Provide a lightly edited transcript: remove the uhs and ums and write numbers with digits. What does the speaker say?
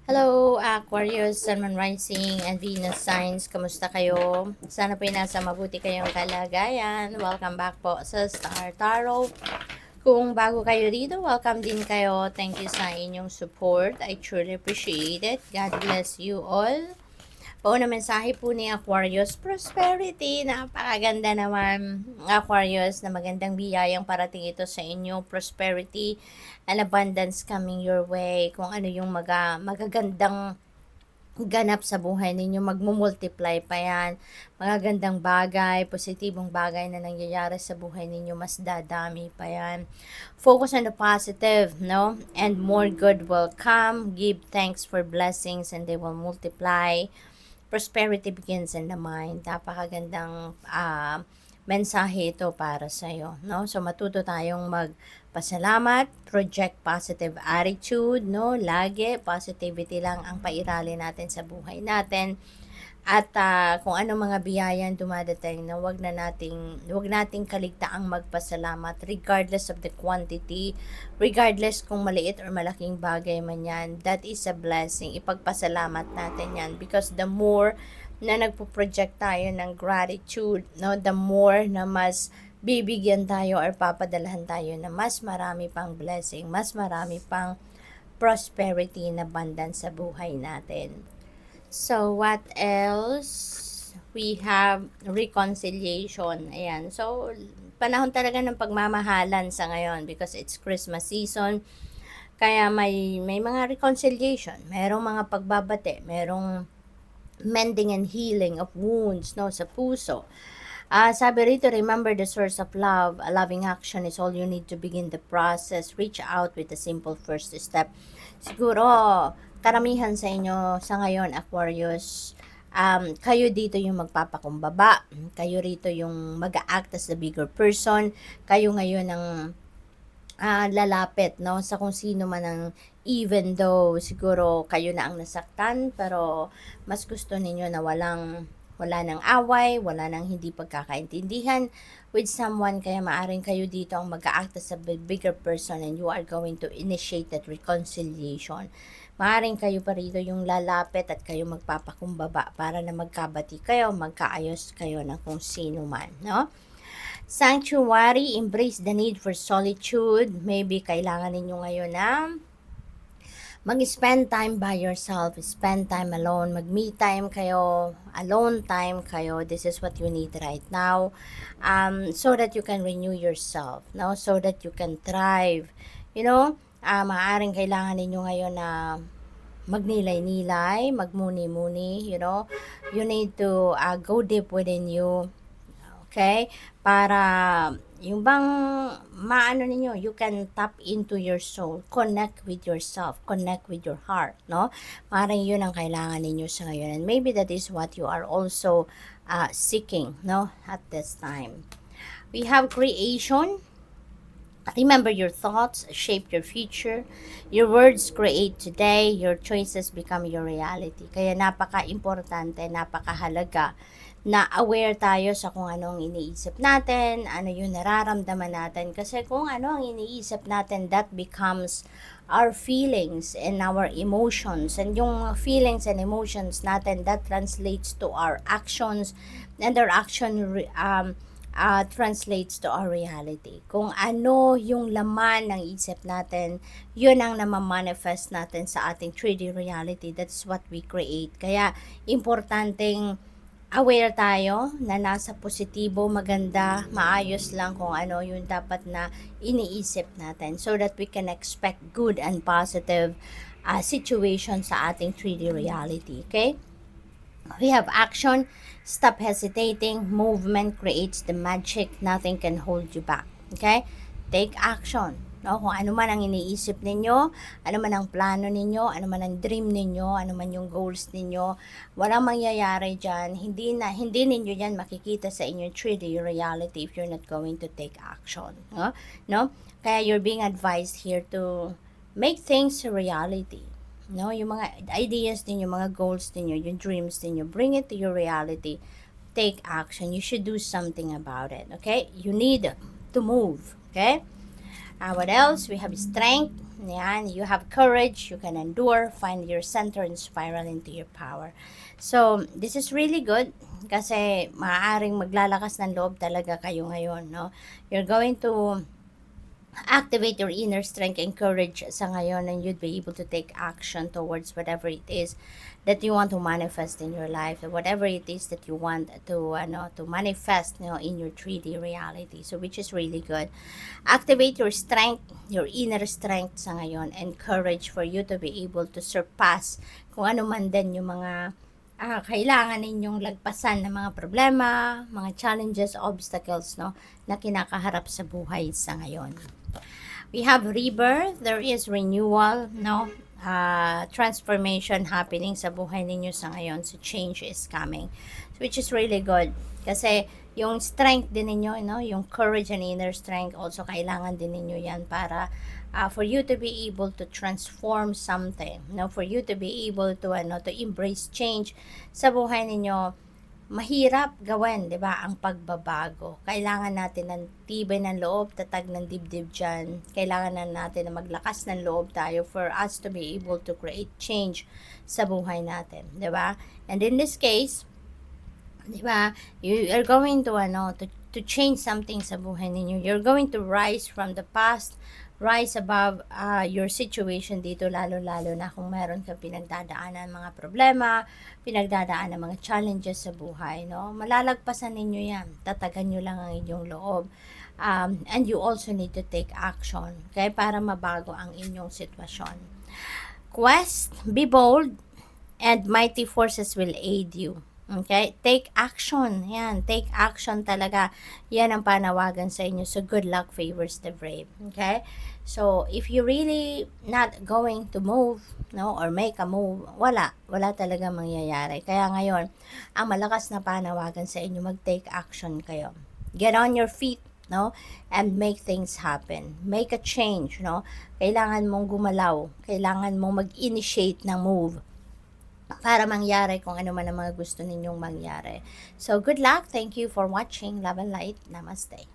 Hello, Aquarius, Sun, Moon Rising, and Venus signs. Kamusta kayo? Sana po nasa mabuti kayong kalagayan. Welcome back po sa Star Tarot. Kung bago kayo dito, welcome din kayo. Thank you sa inyong support. I truly appreciate it. God bless you all. Pauna mensahe po ni Aquarius, prosperity. Napakaganda naman, Aquarius, na magandang biyayang parating ito sa inyo. Prosperity and abundance coming your way. Kung ano yung magagandang ganap sa buhay ninyo, magmumultiply pa yan. Magagandang bagay, positibong bagay na nangyayari sa buhay ninyo, mas dadami pa yan. Focus on the positive, no? And more good will come. Give thanks for blessings and they will multiply. Prosperity begins in the mind. Napakagandang mensahe ito para sa iyo, no? So matuto tayong magpasalamat, project positive attitude, no? Lagi positivity lang ang pairali natin sa buhay natin. At kung ano mga biyayan dumadating na wag nating kaligtaang magpasalamat regardless of the quantity, regardless kung maliit or malaking bagay man yan, that is a blessing. Ipagpasalamat natin yan because the more na nagpo-project tayo ng gratitude, no, the more na mas bibigyan tayo or papadalahan tayo na mas marami pang blessing, mas marami pang prosperity and abundance sa buhay natin. So, what else? We have reconciliation. Ayan. So, panahon talaga ng pagmamahalan sa ngayon because it's Christmas season. Kaya may mga reconciliation. Merong mga pagbabate. Merong mending and healing of wounds, no, sa puso. Sabi rito, remember the source of love. A loving action is all you need to begin the process. Reach out with a simple first step. Siguro, karamihan sa inyo sa ngayon, Aquarius, kayo dito yung magpapakumbaba. Kayo rito yung mag-act as the bigger person. Kayo ngayon ang lalapit, no, sa kung sino man ang, even though siguro kayo na ang nasaktan, pero mas gusto ninyo na wala nang away, wala nang hindi pagkakaintindihan with someone, kaya maaring kayo dito ang mag-act as a bigger person and you are going to initiate that reconciliation. Maaring kayo pa rito yung lalapit at kayo magpapakumbaba para na magkabati kayo, magkaayos kayo ng kung sino man, no? Sanctuary, embrace the need for solitude. Maybe kailangan ninyo ngayon na mag-spend time by yourself, spend time alone, mag-me time kayo, alone time kayo. This is what you need right now, so that you can renew yourself, no? So that you can thrive, you know. Maaaring kailangan ninyo ngayon na magnilay-nilay, magmuni-muni, you know. You need to go deep within you, okay? Para yung bang maano ninyo, you can tap into your soul, connect with yourself, connect with your heart, no? Parang yun ang kailangan ninyo sa ngayon. And maybe that is what you are also seeking, no, at this time. We have creation. Remember, your thoughts shape your future. Your words create today. Your choices become your reality. Kaya napaka-importante, napakahalaga na aware tayo sa kung ano ang iniisip natin, ano yung nararamdaman natin. Kasi kung ano ang iniisip natin, that becomes our feelings and our emotions. And yung feelings and emotions natin, that translates to our actions. And our action translates to our reality. Kung ano yung laman ng isip natin, yun ang namamanifest natin sa ating 3D reality. That's what we create. Kaya, importanteng aware tayo na nasa positibo, maganda, maayos lang kung ano yung dapat na iniisip natin so that we can expect good and positive situation sa ating 3D reality. Okay? We have action. Stop hesitating. Movement creates the magic. Nothing can hold you back. Okay? Take action. No? Kung ano man ang iniisip ninyo, ano man ang plano ninyo, ano man ang dream ninyo, ano man yung goals ninyo, walang mangyayari dyan. Hindi ninyo yan makikita sa inyong 3D reality if you're not going to take action. No? Kaya you're being advised here to make things a reality. No, yung mga ideas ninyo, mga goals ninyo, yung dreams ninyo, bring it to your reality. Take action. You should do something about it. Okay? You need to move. Okay? What else? We have strength. Yan, you have courage, you can endure, find your center, and spiral into your power. So, this is really good kasi maaaring maglalakas ng loob talaga kayo ngayon, no? You're going to activate your inner strength and courage sa ngayon, and you'd be able to take action towards whatever it is that you want to manifest in your life, whatever it is that you want to manifest, in your 3D reality. So which is really good. Activate your strength, your inner strength sa ngayon, and courage for you to be able to surpass kung ano man din yung mga kailangan ninyong lagpasan ng mga problema, mga challenges, obstacles, na kinakaharap sa buhay sa ngayon. We have rebirth, there is renewal, transformation happening sa buhay ninyo sa ngayon. So change is coming, which is really good. Kasi yung strength din ninyo, yung courage and inner strength, also kailangan din ninyo yan para for you to be able to transform something, for you to be able to embrace change sa buhay ninyo. Mahirap gawin, 'di ba, ang pagbabago. Kailangan natin ng tibay ng loob, tatag ng dibdib diyan. Kailangan natin na maglakas ng loob tayo for us to be able to create change sa buhay natin, 'di ba? And in this case, 'di ba, you are going to to change something sa buhay ninyo. You're going to rise from the past, rise above your situation dito, lalo-lalo na kung meron kang pinagdadaanan mga problema, pinagdadaanan mga challenges sa buhay, malalagpasan ninyo yan. Tatagan nyo lang ang inyong loob. And you also need to take action, okay, para mabago ang inyong sitwasyon. Quest, be bold, and mighty forces will aid you. Okay? Take action. Yan. Take action talaga. Yan ang panawagan sa inyo. So, good luck favors the brave. Okay? So, if you really not going to move, or make a move, wala talaga mangyayari. Kaya ngayon, ang malakas na panawagan sa inyo, mag-take action kayo. Get on your feet, and make things happen. Make a change, Kailangan mong gumalaw. Kailangan mong mag-initiate ng move para mangyari kung ano man ang mga gusto ninyong mangyari. So, good luck. Thank you for watching. Love and light. Namaste.